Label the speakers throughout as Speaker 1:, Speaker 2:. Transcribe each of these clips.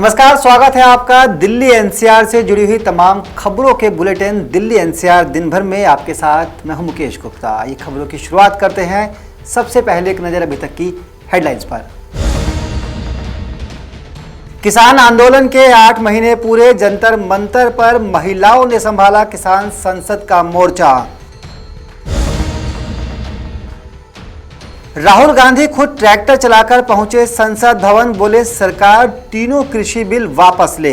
Speaker 1: नमस्कार, स्वागत है आपका दिल्ली एनसीआर से जुड़ी हुई तमाम खबरों के बुलेटिन दिल्ली एनसीआर दिन भर में आपके साथ मैं हूं मुकेश गुप्ता। ये खबरों की शुरुआत करते हैं। सबसे पहले एक नज़र अभी तक की हेडलाइंस पर। किसान आंदोलन के 8 महीने पूरे, जंतर मंतर पर महिलाओं ने संभाला किसान संसद का मोर्चा। राहुल गांधी खुद ट्रैक्टर चलाकर पहुंचे संसद भवन, बोले सरकार तीनों कृषि बिल वापस ले।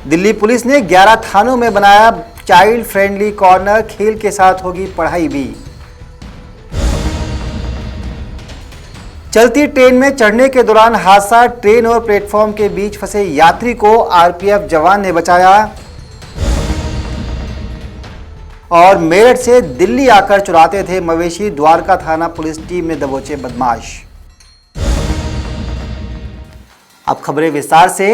Speaker 1: दिल्ली पुलिस ने 11 थानों में बनाया चाइल्ड फ्रेंडली कॉर्नर, खेल के साथ होगी पढ़ाई भी। चलती ट्रेन में चढ़ने के दौरान हादसा, ट्रेन और प्लेटफॉर्म के बीच फंसे यात्री को आरपीएफ जवान ने बचाया। और मेरठ से दिल्ली आकर चुराते थे मवेशी, द्वारका थाना पुलिस टीम ने दबोचे बदमाश। अब खबरें विस्तार से।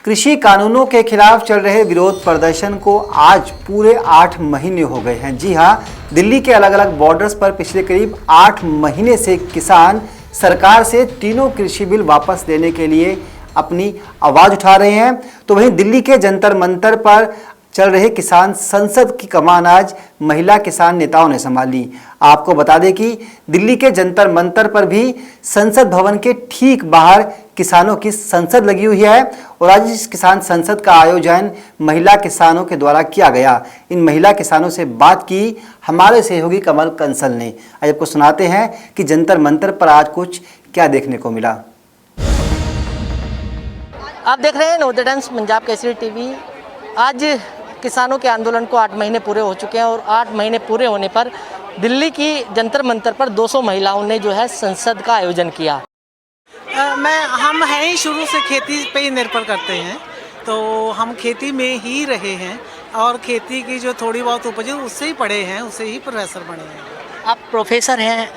Speaker 1: कृषि कानूनों के खिलाफ चल रहे विरोध प्रदर्शन को आज पूरे 8 महीने हो गए हैं। जी हां, दिल्ली के अलग अलग बॉर्डर्स पर पिछले करीब 8 महीने से किसान सरकार से तीनों कृषि बिल वापस लेने के लिए अपनी आवाज उठा रहे हैं। तो वहीं दिल्ली के जंतर मंतर पर चल रहे किसान संसद की कमान आज महिला किसान नेताओं ने संभाली। आपको बता दें कि दिल्ली के जंतर मंतर पर भी संसद भवन के ठीक बाहर किसानों की संसद लगी हुई है और आज इस किसान संसद का आयोजन महिला किसानों के द्वारा किया गया। इन महिला किसानों से बात की हमारे सहयोगी कमल कंसल ने। आज आपको सुनाते हैं कि जंतर मंतर पर आज कुछ क्या देखने को मिला।
Speaker 2: आप देख रहे हैं नवोदय टाइम्स पंजाब केसरी टीवी। आज किसानों के आंदोलन को 8 महीने पूरे हो चुके हैं और 8 महीने पूरे होने पर दिल्ली की जंतर मंतर पर 200 महिलाओं ने जो है संसद का आयोजन किया।
Speaker 3: हम हैं ही शुरू से खेती पे ही निर्भर करते हैं, तो हम खेती में ही रहे हैं और खेती की जो थोड़ी बहुत उपज है उससे ही पढ़े हैं, उससे ही प्रोफेसर बने हैं।
Speaker 2: आप प्रोफेसर हैं,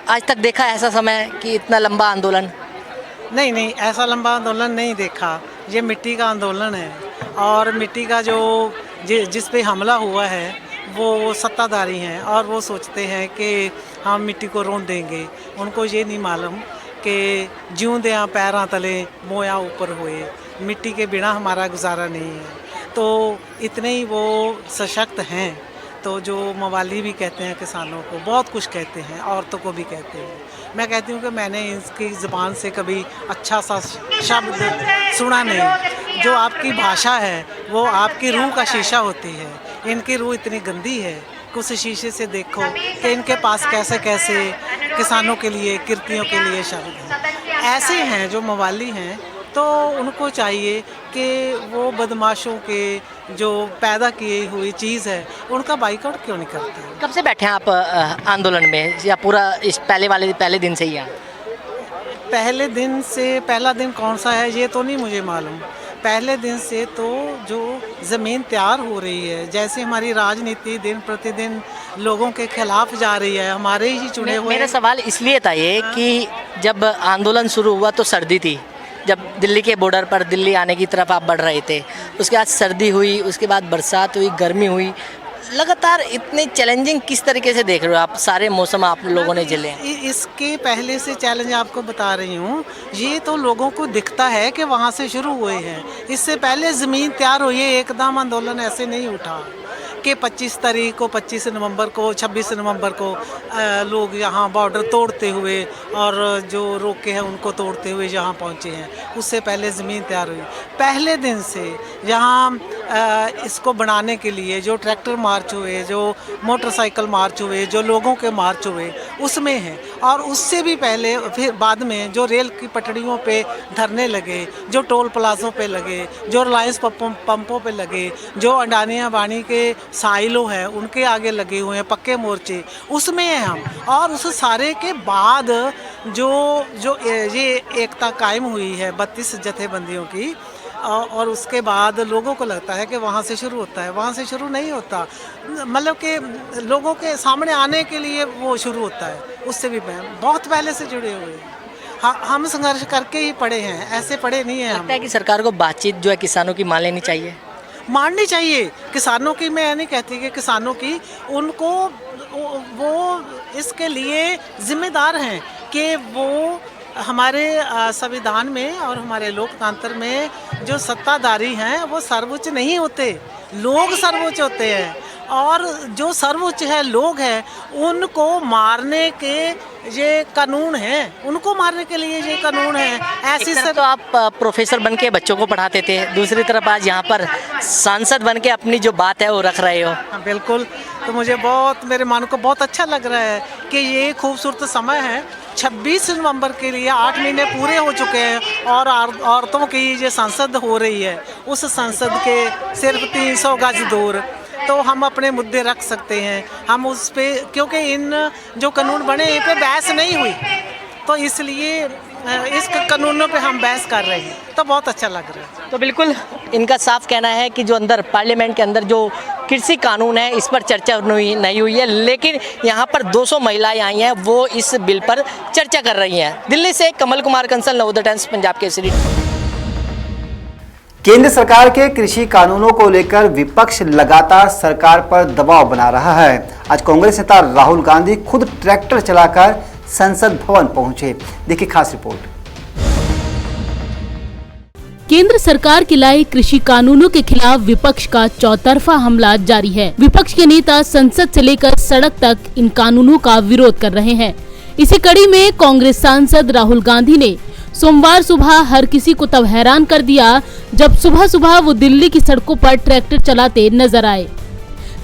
Speaker 2: आज तक देखा ऐसा समय कि इतना लंबा आंदोलन?
Speaker 3: नहीं, ऐसा लंबा आंदोलन नहीं देखा। ये मिट्टी का आंदोलन है और मिट्टी का जो जिस पे हमला हुआ है वो सत्ताधारी हैं और वो सोचते हैं कि हम मिट्टी को रोन देंगे। उनको ये नहीं मालूम कि ज्यों दें पैरां तले मोया ऊपर हुए, मिट्टी के बिना हमारा गुजारा नहीं है। तो इतने ही वो सशक्त हैं। तो जो मवाली भी कहते हैं किसानों को, बहुत कुछ कहते हैं, औरतों को भी कहते हैं। मैं कहती हूँ कि मैंने इसकी ज़बान से कभी अच्छा सा शब्द सुना नहीं। जो आपकी भाषा है वो आपकी रूह का शीशा होती है। इनकी रूह इतनी गंदी है कि उस शीशे से देखो कि इनके पास कैसे कैसे किसानों के लिए, किर्तियों के लिए शब्द हैं। ऐसे हैं जो मवाली हैं, तो उनको चाहिए कि वो बदमाशों के जो पैदा की हुई चीज़ है उनका बाइकआउट क्यों नहीं करते।
Speaker 2: कब से बैठे हैं आप आंदोलन में, या पूरा इस पहले दिन से ही हैं?
Speaker 3: पहले दिन से, पहला दिन कौन सा है ये तो नहीं मुझे मालूम। पहले दिन से तो जो ज़मीन तैयार हो रही है, जैसे हमारी राजनीति दिन प्रतिदिन लोगों के खिलाफ जा रही है, हमारे ही चुने हुए।
Speaker 2: मेरा सवाल इसलिए था ये कि जब आंदोलन शुरू हुआ तो सर्दी थी, जब दिल्ली के बॉर्डर पर दिल्ली आने की तरफ आप बढ़ रहे थे, उसके बाद सर्दी हुई, उसके बाद बरसात हुई, गर्मी हुई, लगातार इतने चैलेंजिंग किस तरीके से देख रहे हो आप? सारे मौसम आप लोगों ने झेले हैं।
Speaker 3: इसके पहले से चैलेंज आपको बता रही हूँ, ये तो लोगों को दिखता है कि वहाँ से शुरू हुए हैं। इससे पहले ज़मीन तैयार हुई है, एकदम आंदोलन ऐसे नहीं उठा कि 25 तारीख को, 25 नवंबर को, 26 नवंबर को लोग यहाँ बॉर्डर तोड़ते हुए और जो रोके हैं उनको तोड़ते हुए यहाँ पहुँचे हैं। उससे पहले ज़मीन तैयार हुई। पहले दिन से यहाँ इसको बनाने के लिए जो ट्रैक्टर मार्च हुए, जो मोटरसाइकिल मार्च हुए, जो लोगों के मार्च हुए, उसमें हैं। और उससे भी पहले फिर बाद में जो रेल की पटरियों पे धरने लगे, जो टोल प्लाजों पे लगे, जो रिलायंस पंपों पे लगे, जो अडानी अंबानी के साइलो है उनके आगे लगे हुए हैं पक्के मोर्चे, उसमें हैं हम। और उस सारे के बाद जो ये एकता कायम हुई है 32 जथेबंदियों की, और उसके बाद लोगों को लगता है कि वहाँ से शुरू होता है। वहाँ से शुरू नहीं होता, मतलब कि लोगों के सामने आने के लिए वो शुरू होता है। उससे भी बहुत पहले से जुड़े हुए हैं। हम संघर्ष करके ही पढ़े हैं, ऐसे पढ़े नहीं हैं।
Speaker 2: लगता है कि सरकार को बातचीत जो है किसानों की मान लेनी चाहिए।
Speaker 3: माननी चाहिए किसानों की। मैं नहीं कहती कि किसानों की, उनको वो इसके लिए जिम्मेदार हैं कि वो हमारे संविधान में और हमारे लोकतंत्र में जो सत्ताधारी हैं वो सर्वोच्च नहीं होते, लोग सर्वोच्च होते हैं। और जो सर्वोच्च है लोग हैं, उनको मारने के ये कानून हैं, उनको मारने के लिए ये कानून है। ऐसी
Speaker 2: तो आप प्रोफेसर बन के बच्चों को पढ़ाते थे, दूसरी तरफ आज यहाँ पर सांसद बन के अपनी जो बात है वो रख रहे हो।
Speaker 3: हाँ, बिल्कुल। तो मुझे बहुत, मेरे मन को बहुत अच्छा लग रहा है कि ये खूबसूरत समय है। 26 नवंबर के लिए 8 महीने पूरे हो चुके हैं और औरतों की ये संसद हो रही है। उस संसद के सिर्फ 300 गज दूर तो हम अपने मुद्दे रख सकते हैं। हम उस पे, क्योंकि इन जो कानून बने इन पे बहस नहीं हुई, तो इसलिए इस कानूनों पे हम बहस कर रहे हैं, तो बहुत अच्छा लग रहा है।
Speaker 2: तो बिल्कुल इनका साफ कहना है कि जो अंदर पार्लियामेंट के अंदर जो कृषि कानून है इस पर चर्चा नहीं हुई है, लेकिन यहाँ पर 200 महिलाएं आई हैं, वो इस बिल पर चर्चा कर रही हैं। दिल्ली से कमल कुमार कंसल, नवोदय टाइम्स, पंजाब केसरी।
Speaker 1: केंद्र सरकार के कृषि कानूनों को लेकर विपक्ष लगातार सरकार पर दबाव बना रहा है। आज कांग्रेस नेता राहुल गांधी खुद ट्रैक्टर चलाकर संसद भवन पहुंचे। देखिए खास रिपोर्ट।
Speaker 4: केंद्र सरकार के लाए कृषि कानूनों के खिलाफ विपक्ष का चौतरफा हमला जारी है। विपक्ष के नेता संसद से लेकर सड़क तक इन कानूनों का विरोध कर रहे हैं। इसी कड़ी में कांग्रेस सांसद राहुल गांधी ने सोमवार सुबह हर किसी को तब हैरान कर दिया जब सुबह सुबह वो दिल्ली की सड़कों पर ट्रैक्टर चलाते नजर आए।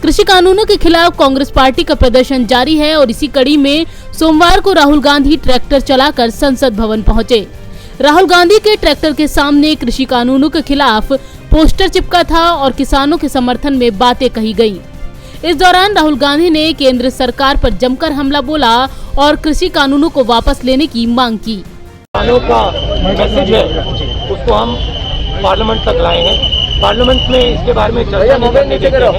Speaker 4: कृषि कानूनों के खिलाफ कांग्रेस पार्टी का प्रदर्शन जारी है और इसी कड़ी में सोमवार को राहुल गांधी ट्रैक्टर चलाकर संसद भवन पहुंचे। राहुल गांधी के ट्रैक्टर के सामने कृषि कानूनों के खिलाफ पोस्टर चिपका था और किसानों के समर्थन में बातें कही गयी। इस दौरान राहुल गांधी ने केंद्र सरकार पर जमकर हमला बोला और कृषि कानूनों को वापस लेने की मांग की।
Speaker 5: किसानों का मैसेज है उसको हम पार्लियामेंट तक लाएंगे। पार्लियामेंट में इसके बारे में चर्चा नहीं करने देते हैं।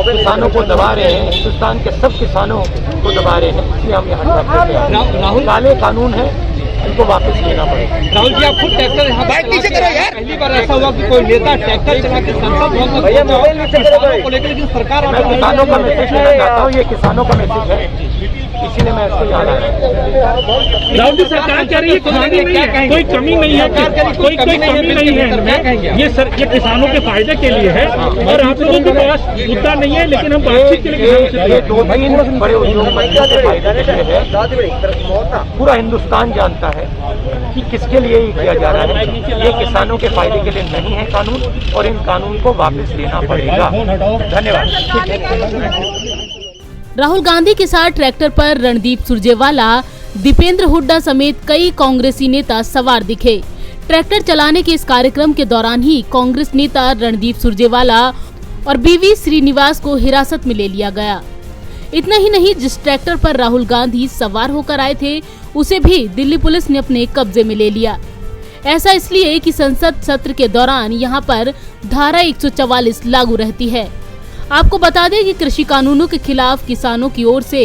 Speaker 5: किसानों को दबा रहे हैं, हिंदुस्तान के सब किसानों को दबा रहे हैं, इसलिए हम यहाँ ट्रैक्टर पे आए हैं। काले कानून है, इनको वापस लेना पड़ेगा।
Speaker 6: राहुल जी, आप खुद ट्रैक्टर यहाँ पीछे करो यार। पहली बार ऐसा हुआ कि कोई नेता ट्रैक्टर चला के संसद भवन में किसानों को लेकर, लेकिन सरकार
Speaker 5: मैं किसानों का मैसेज देना चाहता हूँ, ये किसानों का मैसेज है, इसीलिए मैं इसको याद आ रहा हूँ।
Speaker 6: राहुल जी, सरकार कह रही है कोई कमी नहीं है, कोई कमी नहीं है, ये किसानों के फायदे के लिए है और आप लोगों के पास मुद्दा नहीं है, लेकिन हम बातचीत के लिए
Speaker 5: ये 2-3 बड़े उद्योगपतियों के फायदे के लिए है। पूरा हिंदुस्तान जानता है कि किसके लिए ये किया जा रहा है। ये किसानों के फायदे के लिए नहीं है कानून, और इन कानून को वापस लेना पड़ेगा। धन्यवाद।
Speaker 4: राहुल गांधी के साथ ट्रैक्टर पर रणदीप सुरजेवाला, दीपेंद्र हुड्डा समेत कई कांग्रेसी नेता सवार दिखे। ट्रैक्टर चलाने के इस कार्यक्रम के दौरान ही कांग्रेस नेता रणदीप सुरजेवाला और बीवी श्रीनिवास को हिरासत में ले लिया गया। इतना ही नहीं, जिस ट्रैक्टर पर राहुल गांधी सवार होकर आए थे उसे भी दिल्ली पुलिस ने अपने कब्जे में ले लिया। ऐसा इसलिए कि संसद सत्र के दौरान यहाँ पर धारा 144 लागू रहती है। आपको बता दें कि कृषि कानूनों के खिलाफ किसानों की ओर से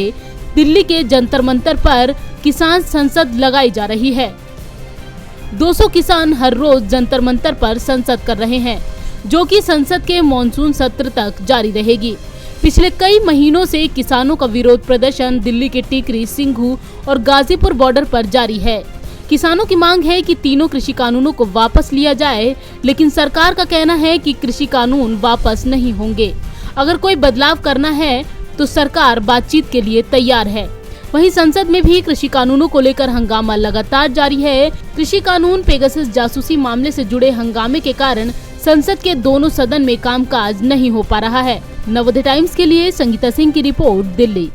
Speaker 4: दिल्ली के जंतर मंतर पर किसान संसद लगाई जा रही है। 200 किसान हर रोज जंतर मंतर पर संसद कर रहे हैं, जो कि संसद के मॉनसून सत्र तक जारी रहेगी। पिछले कई महीनों से किसानों का विरोध प्रदर्शन दिल्ली के टिकरी, सिंघू और गाजीपुर बॉर्डर पर जारी है। किसानों की मांग है कि तीनों कृषि कानूनों को वापस लिया जाए, लेकिन सरकार का कहना है कि कृषि कानून वापस नहीं होंगे। अगर कोई बदलाव करना है तो सरकार बातचीत के लिए तैयार है। वहीं संसद में भी कृषि कानूनों को लेकर हंगामा लगातार जारी है। कृषि कानून पेगासस जासूसी मामले से जुड़े हंगामे के कारण संसद के दोनों सदन में कामकाज नहीं हो पा रहा है। नवोदय टाइम्स के लिए संगीता सिंह की रिपोर्ट, दिल्ली।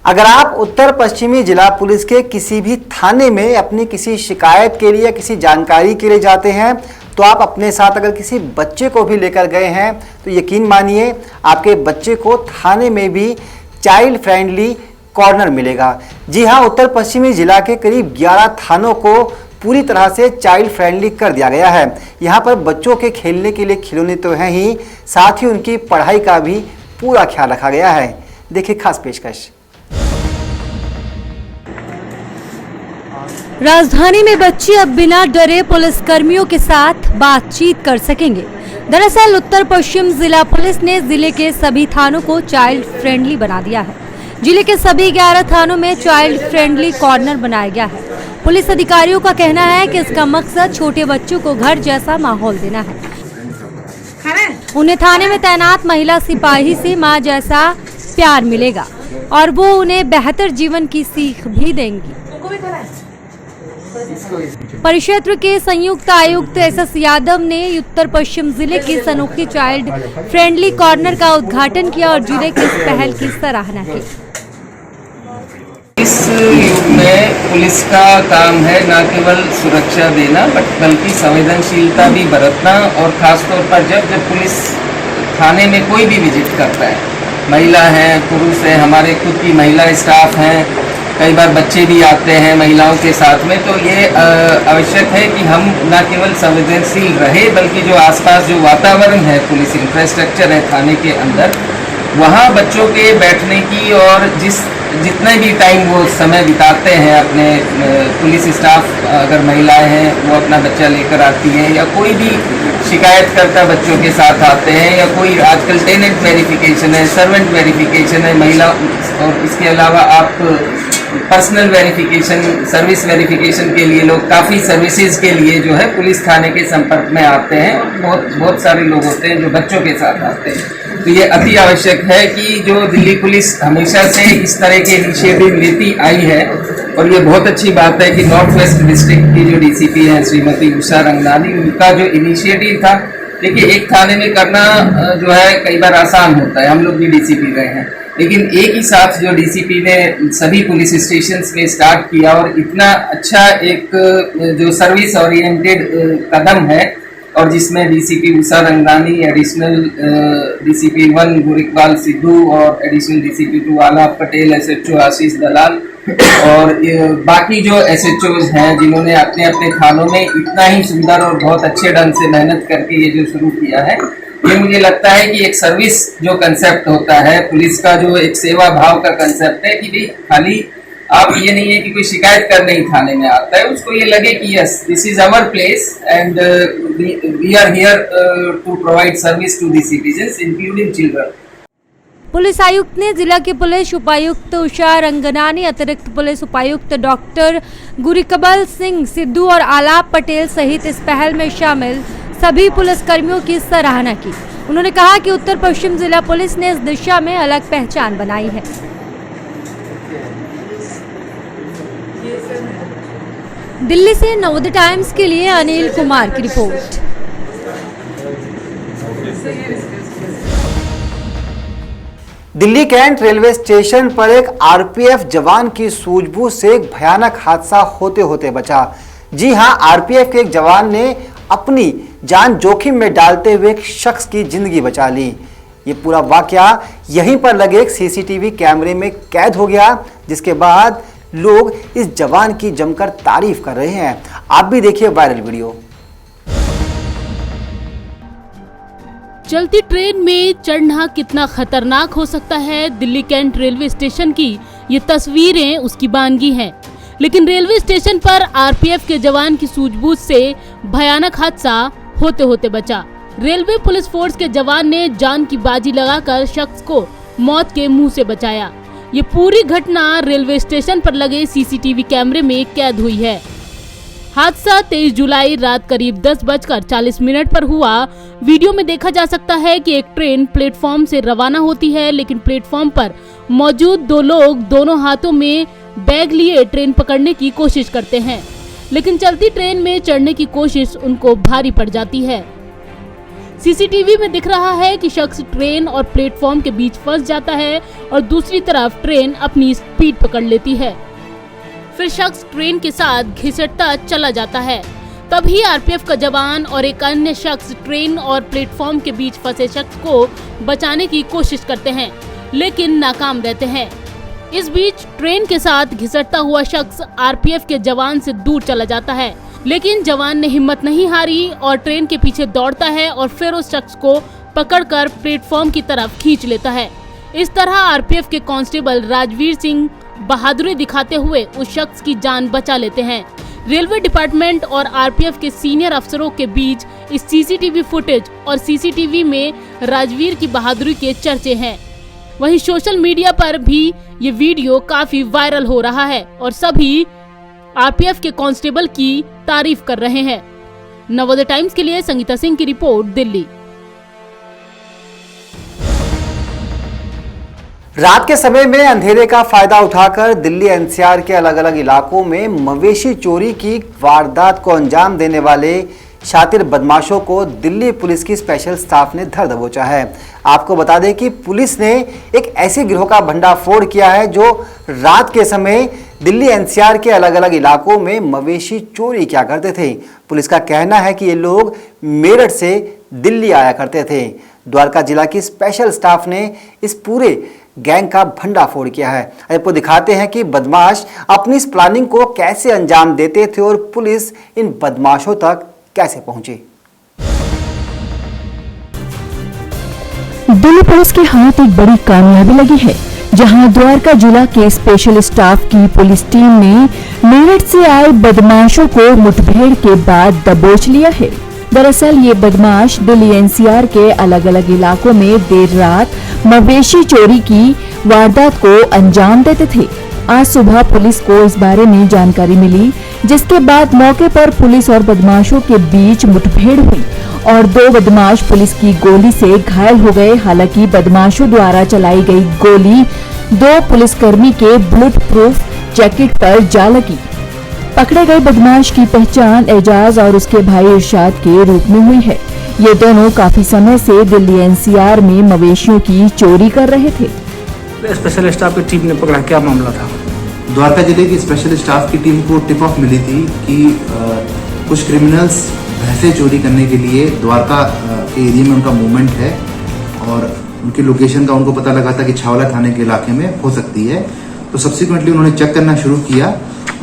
Speaker 1: अगर आप उत्तर पश्चिमी जिला पुलिस के किसी भी थाने में अपनी किसी शिकायत के लिए या किसी जानकारी के लिए जाते हैं, तो आप अपने साथ अगर किसी बच्चे को भी लेकर गए हैं तो यकीन मानिए आपके बच्चे को थाने में भी चाइल्ड फ्रेंडली कॉर्नर मिलेगा। जी हां, उत्तर पश्चिमी जिला के करीब 11 थानों को पूरी तरह से चाइल्ड फ्रेंडली कर दिया गया है। यहाँ पर बच्चों के खेलने के लिए खिलौने तो हैं ही, साथ ही उनकी पढ़ाई का भी पूरा ख्याल रखा गया है। देखिए खास पेशकश।
Speaker 7: राजधानी में बच्चे अब बिना डरे पुलिस कर्मियों के साथ बातचीत कर सकेंगे। दरअसल उत्तर पश्चिम जिला पुलिस ने जिले के सभी थानों को चाइल्ड फ्रेंडली बना दिया है। जिले के सभी 11 थानों में चाइल्ड फ्रेंडली कॉर्नर बनाया गया है। पुलिस अधिकारियों का कहना है कि इसका मकसद छोटे बच्चों को घर जैसा माहौल देना है। उन्हें थाने में तैनात महिला सिपाही से मां जैसा प्यार मिलेगा और वो उन्हें बेहतर जीवन की सीख भी देंगी। परिक्षेत्र के संयुक्त आयुक्त एस यादव ने उत्तर पश्चिम जिले की अनोखी चाइल्ड फ्रेंडली कॉर्नर का उद्घाटन किया और जिले की इस पहल की सराहना की।
Speaker 8: इस युग में पुलिस का काम है न केवल सुरक्षा देना बल्कि संवेदनशीलता भी बरतना, और खासतौर पर जब पुलिस थाने में कोई भी विजिट करता है, महिला है, पुरुष है, हमारे खुद की महिला स्टाफ हैं, कई बार बच्चे भी आते हैं महिलाओं के साथ में, तो ये आवश्यक है कि हम न केवल संवेदनशील रहे बल्कि जो आसपास जो वातावरण है, पुलिस इंफ्रास्ट्रक्चर है थाने के अंदर, वहाँ बच्चों के बैठने की और जितने भी टाइम वो समय बिताते हैं अपने पुलिस स्टाफ, अगर महिलाएं हैं वो अपना बच्चा लेकर आती हैं या कोई भी शिकायत करता बच्चों के साथ आते हैं, या कोई आजकल टेनेंट वेरिफिकेशन है, सर्वेंट वेरिफिकेशन है महिला, और इसके अलावा आप पर्सनल वेरिफिकेशन, सर्विस वेरिफिकेशन के लिए लोग काफ़ी सर्विसेज के लिए जो है पुलिस थाने के संपर्क में आते हैं, और बहुत सारे लोग होते हैं जो बच्चों के साथ आते हैं। तो ये अति आवश्यक है कि जो दिल्ली पुलिस हमेशा से इस तरह के इनिशिएटिव लेती आई है, और ये बहुत अच्छी बात है कि नॉर्थ वेस्ट डिस्ट्रिक्ट की जो डीसीपी हैं श्रीमती उषा रंगनानी, उनका जो इनिशिएटिव था, देखिए एक थाने में करना जो है कई बार आसान होता है, हम लोग भी डीसीपी रहे हैं, लेकिन एक ही साथ जो डीसीपी ने सभी पुलिस स्टेशंस में स्टार्ट किया और इतना अच्छा एक जो सर्विस ओरिएंटेड कदम है, और जिसमें DCP Usha Ranganani, additional DCP 1 गुरिकपाल Sidhu और एडिशनल डीसीपी 2 आलाप पटेल, एसएचओ आशीष दलाल और बाकी जो एसएचओज हैं जिन्होंने अपने अपने थानों में इतना ही सुंदर और बहुत अच्छे ढंग से मेहनत करके ये जो शुरू किया है, ये मुझे लगता है कि एक सर्विस जो कंसेप्ट होता है पुलिस का, जो एक सेवा भाव का कंसेप्ट है कि भाई खाली आप ये नहीं है कि कोई शिकायत करने ही थाने में आता है, उसको ये लगे कि yes this is our place and we are here to provide service to the citizens including children.
Speaker 7: Police आयुक्त ने जिला के पुलिस उपायुक्त उषा रंगनानी, अतिरिक्त पुलिस उपायुक्त डॉक्टर गुरिकबल सिंह सिद्धू और आलाप पटेल सहित इस पहल में शामिल सभी पुलिस कर्मियों की सराहना की। उन्होंने कहा कि उत्तर पश्चिम जिला पुलिस ने इस दिशा में अलग पहचान बनाई है। दिल्ली से नवोदय टाइम्स के लिए अनिल कुमार की report.
Speaker 1: Delhi cantt railway station पर एक आरपीएफ जवान की सूझबूझ से एक भयानक हादसा होते होते बचा। जी हां, आरपीएफ के एक जवान ने अपनी जान जोखिम में डालते हुए एक शख्स की जिंदगी बचा ली। ये पूरा वाकया यहीं पर लगे एक सीसीटीवी कैमरे में कैद हो गया, जिसके बाद लोग इस जवान की जमकर तारीफ कर रहे हैं। आप भी देखिए वायरल वीडियो।
Speaker 4: चलती ट्रेन में चढ़ना कितना खतरनाक हो सकता है, दिल्ली कैंट रेलवे स्टेशन की ये तस्वीरें उसकी बानगी हैं। लेकिन रेलवे स्टेशन पर आरपीएफ के जवान की सूझबूझ से भयानक हादसा होते होते बचा। रेलवे पुलिस फोर्स के जवान ने जान की बाजी लगाकर शख्स को मौत के मुंह से बचाया। ये पूरी घटना रेलवे स्टेशन पर लगे सीसीटीवी कैमरे में कैद हुई है। हादसा 23 जुलाई रात करीब 10:40 पर हुआ। वीडियो में देखा जा सकता है कि एक ट्रेन प्लेटफॉर्म से रवाना होती है, लेकिन प्लेटफॉर्म पर मौजूद दो लोग दोनों हाथों में बैग लिए ट्रेन पकड़ने की कोशिश करते हैं, लेकिन चलती ट्रेन में चढ़ने की कोशिश उनको भारी पड़ जाती है। सीसीटीवी में दिख रहा है कि शख्स ट्रेन और प्लेटफॉर्म के बीच फंस जाता है और दूसरी तरफ ट्रेन अपनी स्पीड पकड़ लेती है। फिर शख्स ट्रेन के साथ घिसटता चला जाता है। तभी आरपीएफ का जवान और एक अन्य शख्स ट्रेन और प्लेटफॉर्म के बीच फंसे शख्स को बचाने की कोशिश करते हैं, लेकिन नाकाम रहते हैं। इस बीच ट्रेन के साथ घिसटता हुआ शख्स आरपीएफ के जवान से दूर चला जाता है, लेकिन जवान ने हिम्मत नहीं हारी और ट्रेन के पीछे दौड़ता है और फिर उस शख्स को पकड़कर प्लेटफॉर्म की तरफ खींच लेता है। इस तरह आरपीएफ के कांस्टेबल राजवीर सिंह बहादुरी दिखाते हुए उस शख्स की जान बचा लेते हैं। रेलवे डिपार्टमेंट और आरपीएफ के सीनियर अफसरों के बीच इस सीसीटीवी फुटेज और सीसीटीवी में राजवीर की बहादुरी के चर्चे हैं। वहीं सोशल मीडिया पर भी ये वीडियो काफी वायरल हो रहा है और सभी आरपीएफ के कांस्टेबल की तारीफ कर रहे हैं। नवोदय टाइम्स के लिए संगीता सिंह की रिपोर्ट, दिल्ली।
Speaker 1: रात के समय में अंधेरे का फायदा उठाकर दिल्ली एनसीआर के अलग अलग इलाकों में मवेशी चोरी की वारदात को अंजाम देने वाले शातिर बदमाशों को दिल्ली पुलिस की स्पेशल स्टाफ ने धर दबोचा है। आपको बता दें कि पुलिस ने एक ऐसे गिरोह का भंडाफोड़ किया है जो रात के समय दिल्ली एनसीआर के अलग अलग इलाकों में मवेशी चोरी किया करते थे। पुलिस का कहना है कि ये लोग मेरठ से दिल्ली आया करते थे। द्वारका जिला की स्पेशल स्टाफ ने इस पूरे गैंग का भंडाफोड़ किया है। आपको दिखाते हैं कि बदमाश अपनी इस प्लानिंग को कैसे अंजाम देते थे और पुलिस इन बदमाशों तक कैसे पहुंची।
Speaker 9: दिल्ली पुलिस के हाथ एक बड़ी कामयाबी लगी है, जहां द्वारका जिला के स्पेशल स्टाफ की पुलिस टीम ने मेरठ से आए बदमाशों को मुठभेड़ के बाद दबोच लिया है। दरअसल ये बदमाश दिल्ली एनसीआर के अलग अलग इलाकों में देर रात मवेशी चोरी की वारदात को अंजाम देते थे। आज सुबह पुलिस को इस बारे में जानकारी मिली, जिसके बाद मौके पर पुलिस और बदमाशों के बीच मुठभेड़ हुई और 2 बदमाश पुलिस की गोली से घायल हो गए। हालांकि बदमाशों द्वारा चलाई गई गोली 2 पुलिसकर्मी के बुलेट प्रूफ जैकेट पर जा लगी। पकड़े गए बदमाश की पहचान एजाज और उसके भाई इरशाद के रूप में हुई है। ये दोनों काफी समय से दिल्ली एनसीआर में मवेशियों की चोरी कर रहे थे।
Speaker 10: स्पेशल स्टाफ की टीम ने पकड़ा, क्या मामला था?
Speaker 11: द्वारका जिले की स्पेशल स्टाफ की टीम को टिप ऑफ मिली थी कि कुछ क्रिमिनल्स भैंसे चोरी करने के लिए द्वारका के एरिया में उनका मूवमेंट है और उनकी लोकेशन का उनको पता लगा था कि छावला थाने के इलाके में हो सकती है। तो सब्सिक्वेंटली उन्होंने चेक करना शुरू किया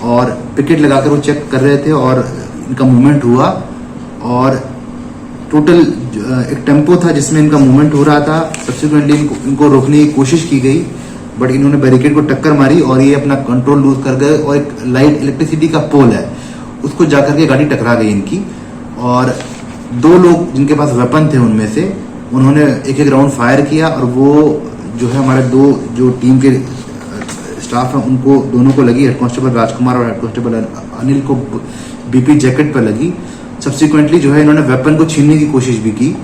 Speaker 11: और पिकेट लगाकर वो चेक कर रहे थे और इनका मूवमेंट हुआ और टोटल एक टेम्पो था जिसमें इनका मूवमेंट हो रहा था। सब्सिक्वेंटली इनको रोकने की कोशिश की गई, बट इन्होंने बैरिकेड को टक्कर मारी और ये अपना कंट्रोल लूज कर गए और एक लाइट इलेक्ट्रिसिटी का पोल है उसको जाकर के गाड़ी टकरा गई इनकी। और 2 लोग जिनके पास वेपन थे उनमें से उन्होंने एक राउंड फायर किया और वो जो है हमारे 2 जो टीम के स्टाफ हैं उनको दोनों को लगी, हेड कांस्टेबल राजकुमार और हेड कांस्टेबल अनिल को बीपी जैकेट पर लगी। सब्सिक्वेंटली जो है इन्होंने वेपन को छीनने की कोशिश भी की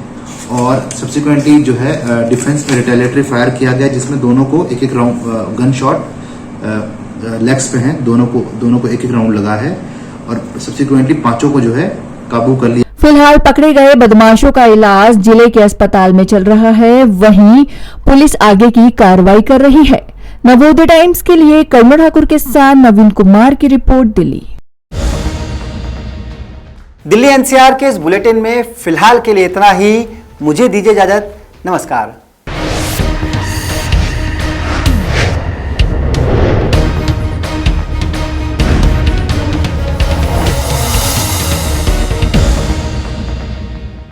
Speaker 11: और सब्सिक्वेंटली जो है डिफेंस में रिटेलिएटरी फायर किया गया जिसमें दोनों को एक राउंड गन शॉट लेग्स पे हैं, दोनों को एक राउंड लगा है और सब्सिक्वेंटली 5 को जो है काबू कर लिया।
Speaker 9: फिलहाल पकड़े गए बदमाशों का इलाज जिले के अस्पताल में चल रहा है, वहीं पुलिस आगे की कार्रवाई कर रही है। नवोदय टाइम्स के लिए करुणा ठाकुर के साथ नवीन कुमार की रिपोर्ट, दिल्ली।
Speaker 1: दिल्ली एनसीआर के इस बुलेटिन में फिलहाल के लिए इतना ही। मुझे दीजिए इजाजत, नमस्कार।